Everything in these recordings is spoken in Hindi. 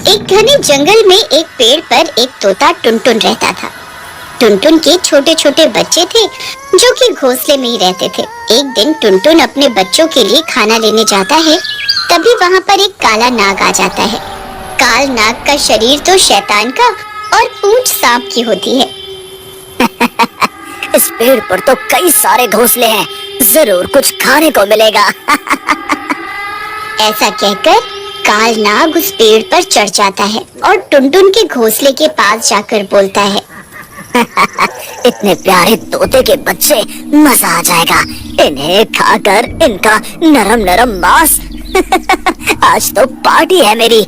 एक घने जंगल में एक पेड़ पर एक तोता टुनटुन रहता था। टुनटुन के छोटे छोटे बच्चे थे जो कि घोंसले में ही रहते थे। एक दिन टुनटुन अपने बच्चों के लिए खाना लेने जाता है, तभी वहाँ पर एक काला नाग आ जाता है। काल नाग का शरीर तो शैतान का और पूंछ सांप की होती है। इस पेड़ पर तो कई सारे घोंसले हैं, जरूर कुछ खाने को मिलेगा। ऐसा कहकर काल नाग उस पेड़ पर चढ़ जाता है और टुनटुन के घोंसले के पास जाकर बोलता है, इतने प्यारे तोते के बच्चे, मजा आ जाएगा इन्हें खाकर, इनका नरम नरम मांस। आज तो पार्टी है मेरी।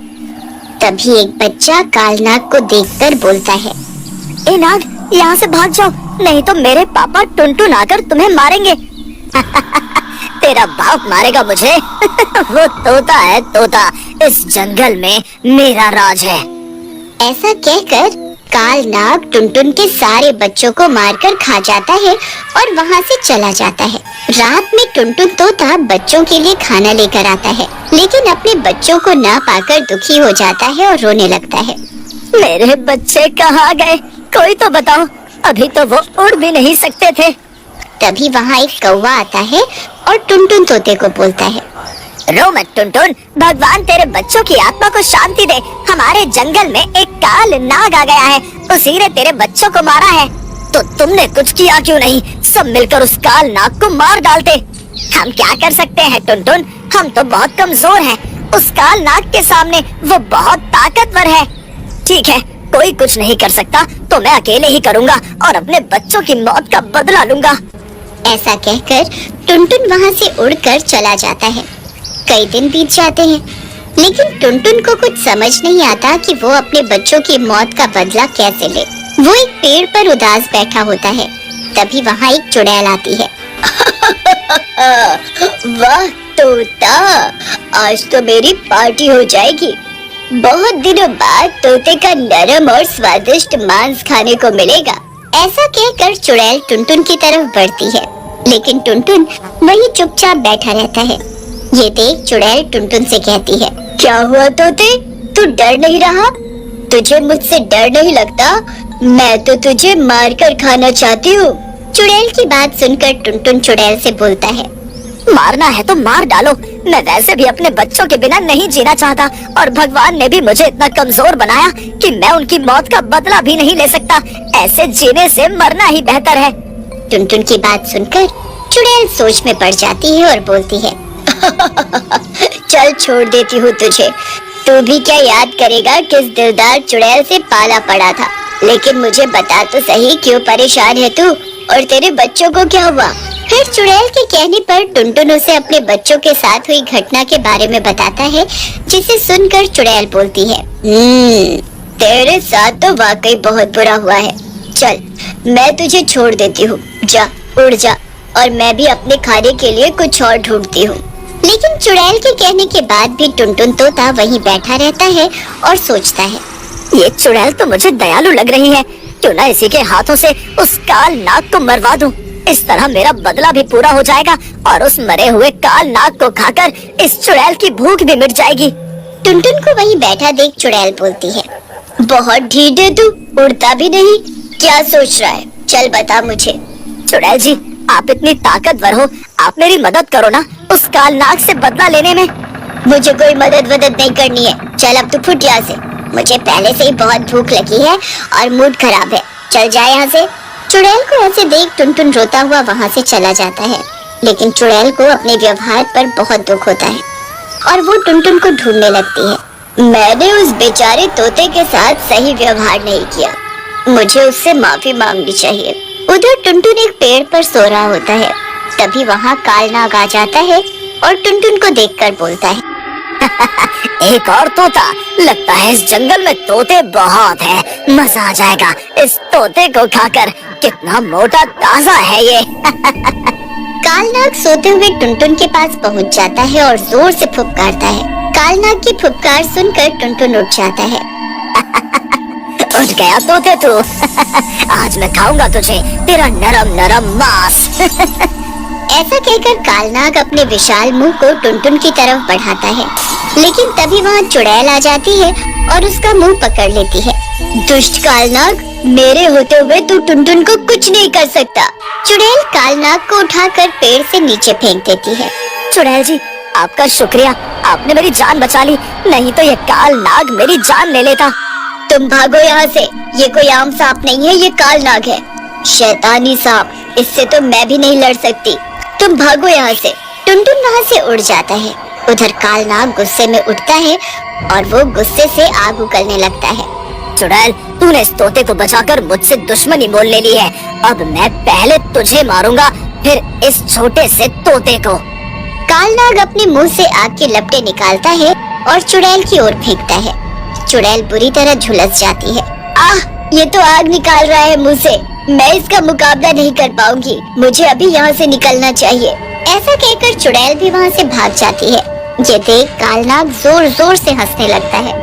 तभी एक बच्चा काल नाग को देखकर बोलता है, ए नाग, यहाँ से भाग जाओ, नहीं तो मेरे पापा टुनटुन आकर तुम्हें मारेंगे। तेरा बाप मारेगा मुझे। वो तोता है तोता, इस जंगल में मेरा राज है। ऐसा कहकर काल नाग टुनटुन के सारे बच्चों को मारकर खा जाता है और वहाँ से चला जाता है। रात में टुनटुन तोता बच्चों के लिए खाना लेकर आता है, लेकिन अपने बच्चों को ना पाकर दुखी हो जाता है और रोने लगता है। मेरे बच्चे कहाँ गए? कोई तो बताओ, अभी तो वो उड़ भी नहीं सकते थे। तभी वहाँ एक कौवा आता है और टुनटुन तोते को बोलता है, रो मत टुनटुन, भगवान तेरे बच्चों की आत्मा को शांति दे। हमारे जंगल में एक काल नाग आ गया है, उसी ने तेरे बच्चों को मारा है। तो तुमने कुछ किया क्यों नहीं? सब मिलकर उस काल नाग को मार डालते। हम क्या कर सकते हैं टुनटुन, हम तो बहुत कमजोर हैं। उस काल नाग के सामने वो बहुत ताकतवर है। ठीक है, कोई कुछ नहीं कर सकता तो मैं अकेले ही करूँगा और अपने बच्चों की मौत का बदला लूंगा। ऐसा कहकर टुनटुन वहाँ से उड़कर चला जाता है। कई दिन बीत जाते हैं, लेकिन टुनटुन को कुछ समझ नहीं आता कि वो अपने बच्चों की मौत का बदला कैसे ले। वो एक पेड़ पर उदास बैठा होता है। तभी वहाँ एक चुड़ैल आती है। वाह तोता, आज तो मेरी पार्टी हो जाएगी। बहुत दिनों बाद तोते का नरम और स्वादिष्ट मांस खाने को मिलेगा। ऐसा कहकर चुड़ैल टुनटुन की तरफ बढ़ती है, लेकिन टुनटुन वहीं चुपचाप बैठा रहता है। ये देख चुड़ैल टुनटुन से कहती है, क्या हुआ तोते, तू डर नहीं रहा? तुझे मुझसे डर नहीं लगता? मैं तो तुझे मारकर खाना चाहती हूँ। चुड़ैल की बात सुनकर टुनटुन चुड़ैल से बोलता है, मारना है तो मार डालो, मैं वैसे भी अपने बच्चों के बिना नहीं जीना चाहता और भगवान ने भी मुझे इतना कमजोर बनाया कि मैं उनकी मौत का बदला भी नहीं ले सकता। ऐसे जीने से मरना ही बेहतर है। टुनटुन की बात सुनकर चुड़ैल सोच में पड़ जाती है और बोलती है, चल छोड़ देती हूँ तुझे। तू भी क्या याद करेगा किस दिलदार चुड़ैल से पाला पड़ा था। लेकिन मुझे बता तो सही, क्यों परेशान है तू और तेरे बच्चों को क्या हुआ? फिर चुड़ैल के कहने पर टुनटुन उसे अपने बच्चों के साथ हुई घटना के बारे में बताता है, जिसे सुनकर चुड़ैल बोलती है, तेरे साथ तो वाकई बहुत बुरा हुआ है। चल मैं तुझे छोड़ देती हूँ, जा उड़ जा, और मैं भी अपने खाने के लिए कुछ और ढूंढती हूँ। लेकिन चुड़ैल के कहने के बाद भी टुनटुन तोता वहीं बैठा रहता है और सोचता है, ये चुड़ैल तो मुझे दयालु लग रही है, क्यों ना इसी के हाथों से उस काल नाग को मरवा दूं। इस तरह मेरा बदला भी पूरा हो जाएगा और उस मरे हुए काल नाग को खाकर इस चुड़ैल की भूख भी मिट जाएगी। टुनटुन को वहीं बैठा देख चुड़ैल बोलती है, बहुत ढीठ है तू, उड़ता भी नहीं, क्या सोच रहा है? चल बता मुझे। चुड़ैल जी, आप इतनी ताकतवर हो, आप मेरी मदद करो ना उस काल नाग से बदला लेने में। मुझे कोई मदद नहीं करनी है, चल अब तू फुट यहाँ से। मुझे पहले से ही बहुत भूख लगी है और मूड खराब है, चल जा यहाँ से। चुड़ैल को ऐसे देख टुनटुन रोता हुआ वहाँ से चला जाता है, लेकिन चुड़ैल को अपने व्यवहार पर बहुत दुख होता है और वो टुनटुन को ढूंढने लगती है। मैंने उस बेचारे तोते के साथ सही व्यवहार नहीं किया, मुझे उससे माफी मांगनी चाहिए। उधर टुनटुन एक पेड़ पर सो रहा होता है। तभी वहाँ काल नाग आ जाता है और टुनटुन को देखकर बोलता है, एक और तोता, लगता है इस जंगल में तोते बहुत हैं, मजा आ जाएगा इस तोते को खाकर। कितना मोटा ताजा है ये। कालनाग सोते हुए टुनटुन के पास पहुंच जाता है और जोर से फुफकारता है। कालनाग की फुफकार सुनकर टुनटुन उठ जाता है। उठ गया तोते तू। आज मैं खाऊंगा तुझे, तेरा नरम नरम मांस। ऐसा कहकर कालनाग अपने विशाल मुंह को टुनटुन की तरफ बढ़ाता है, लेकिन तभी वहाँ चुड़ैल आ जाती है और उसका मुंह पकड़ लेती है। दुष्ट कालनाग, मेरे होते हुए तू टुनटुन को कुछ नहीं कर सकता। चुड़ैल कालनाग को उठाकर पेड़ से नीचे फेंक देती है। चुड़ैल जी, आपका शुक्रिया, आपने मेरी जान बचा ली, नहीं तो ये कालनाग मेरी जान ले लेता। तुम भागो यहाँ से, ये कोई आम सांप नहीं है, ये कालनाग है, शैतानी सांप, इससे तो मैं भी नहीं लड़ सकती। तुम भागो यहाँ से। टुनटुन वहाँ से उड़ जाता है। उधर कालनाग गुस्से में उठता है और वो गुस्से से आग उगलने लगता है। चुड़ैल, तूने इस तोते को बचाकर मुझसे दुश्मनी मोल ले ली है। अब मैं पहले तुझे मारूंगा, फिर इस छोटे से तोते को। कालनाग अपने मुंह से आग की लपटें निकालता है और चुड़ैल की ओर फेंकता है। चुड़ैल बुरी तरह झुलस जाती है। आह, ये तो आग निकाल रहा है मुंह से, मैं इसका मुकाबला नहीं कर पाऊंगी, मुझे अभी यहाँ से निकलना चाहिए। ऐसा कहकर चुड़ैल भी वहाँ से भाग जाती है। ये देख कालनाग जोर जोर से हंसने लगता है।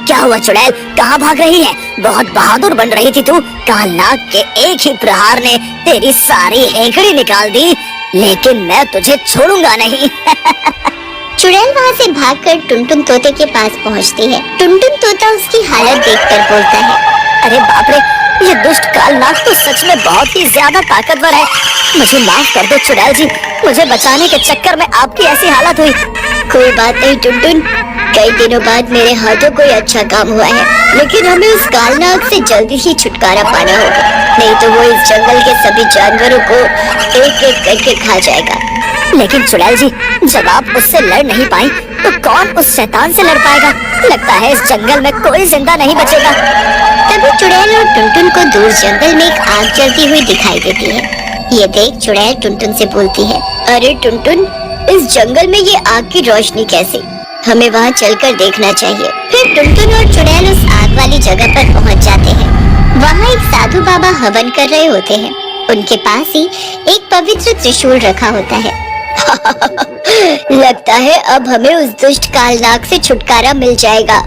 क्या हुआ चुड़ैल, कहाँ भाग रही है? बहुत बहादुर बन रही थी तू। कालनाग के एक ही प्रहार ने तेरी सारी हेकड़ी निकाल दी, लेकिन मैं तुझे छोड़ूंगा नहीं। चुड़ैल वहाँ से भागकर टुनटुन तोते के पास पहुँचती है। टुनटुन तोता उसकी हालत देखकर बोलता है, अरे बाप रे, ये दुष्ट कालनाग तो सच में बहुत ही ज्यादा ताकतवर है। मुझे माफ कर दो चुड़ैल जी, मुझे बचाने के चक्कर में आपकी ऐसी हालत हुई। कोई बात नहीं टुनटुन, कई दिनों बाद मेरे हाथों कोई अच्छा काम हुआ है, लेकिन हमें उस कालनाग से जल्दी ही छुटकारा पाना होगा, नहीं तो वो इस जंगल के सभी जानवरों को एक एक करके खा जाएगा। लेकिन चुड़ैल जी, जब आप उससे लड़ नहीं पाई तो कौन उस शैतान से लड़ पाएगा? लगता है इस जंगल में कोई जिंदा नहीं बचेगा। तभी चुड़ैल और टुनटुन को दूर जंगल में एक आग जलती हुई दिखाई देती है। ये देख चुड़ैल टुनटुन से बोलती है, अरे टुनटुन, इस जंगल में ये आग की रोशनी कैसे? हमें वहाँ चलकर देखना चाहिए। फिर टुनटुन और चुड़ैल उस आग वाली जगह पर पहुँच जाते हैं। वहाँ एक साधु बाबा हवन कर रहे होते हैं। उनके पास ही एक पवित्र त्रिशूल रखा होता है। लगता है अब हमें उस दुष्ट कालनाग से छुटकारा मिल जाएगा।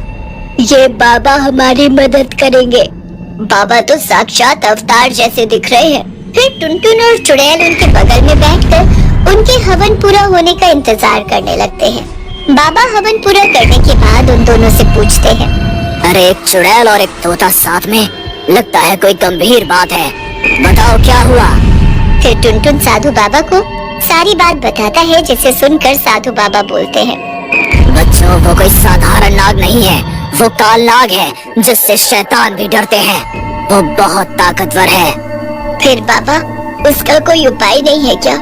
ये बाबा हमारी मदद करेंगे। बाबा तो साक्षात अवतार जैसे दिख रहे हैं। फिर टुनटुन और चुड़ैल उनके बगल में बैठकर उनके हवन पूरा होने का इंतजार करने लगते हैं। बाबा हवन पूरा करने के बाद उन दोनों से पूछते हैं, अरे एक चुड़ैल और एक तोता साथ में, लगता है कोई गंभीर बात है, बताओ क्या हुआ? फिर टुनटुन साधु बाबा को सारी बात बताता है, जिसे सुनकर साधु बाबा बोलते हैं, बच्चों, वो कोई साधारण नाग नहीं है, वो कालनाग है जिससे शैतान भी डरते हैं। वो बहुत ताकतवर है। फिर बाबा, उसका कोई उपाय नहीं है क्या?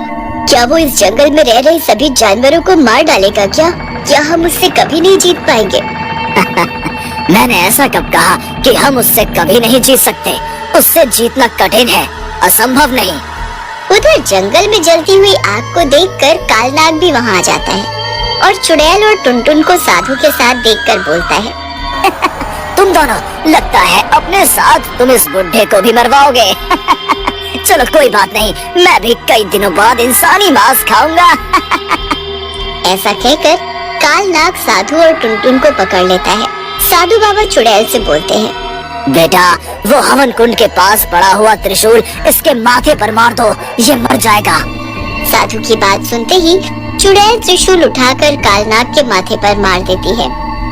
क्या वो इस जंगल में रह रहे सभी जानवरों को मार डालेगा क्या? क्या हम उससे कभी नहीं जीत पाएंगे? मैंने ऐसा कब कहा कि हम उससे कभी नहीं जीत सकते? उससे जीतना कठिन है, असंभव नहीं। उधर जंगल में जलती हुई आग को देखकर कालनाग भी वहाँ आ जाता है और चुड़ैल और टुनटुन को साधु के साथ देखकर बोलता है, तुम दोनों, लगता है अपने साथ तुम इस बुढ़े को भी मरवाओगे। चलो कोई बात नहीं, मैं भी कई दिनों बाद इंसानी मांस खाऊंगा। ऐसा कहकर कालनाग साधु और टुनटुन को पकड़ लेता है। साधु बाबा चुड़ैल से बोलते हैं, बेटा, वो हवन कुंड के पास पड़ा हुआ त्रिशूल इसके माथे पर मार दो, ये मर जाएगा। साधु की बात सुनते ही चुड़ैल त्रिशूल उठाकर कालनाग के माथे पर मार देती है।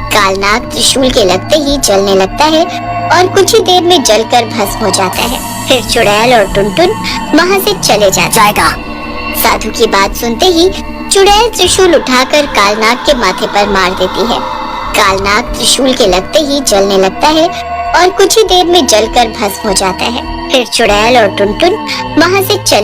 कालनाग त्रिशूल के लगते ही जलने लगता है और कुछ ही देर में जलकर भस्म हो जाता है। फिर चुड़ैल और टुनटुन वहाँ से चले जाएगा। साधु की बात सुनते ही चुड़ैल त्रिशूल उठाकर कालनाग के माथे पर मार देती है। कालनाग त्रिशूल के लगते ही जलने लगता है और कुछ ही देर में जलकर भस्म हो जाता है। फिर चुड़ैल और टुनटुन वहाँ से चले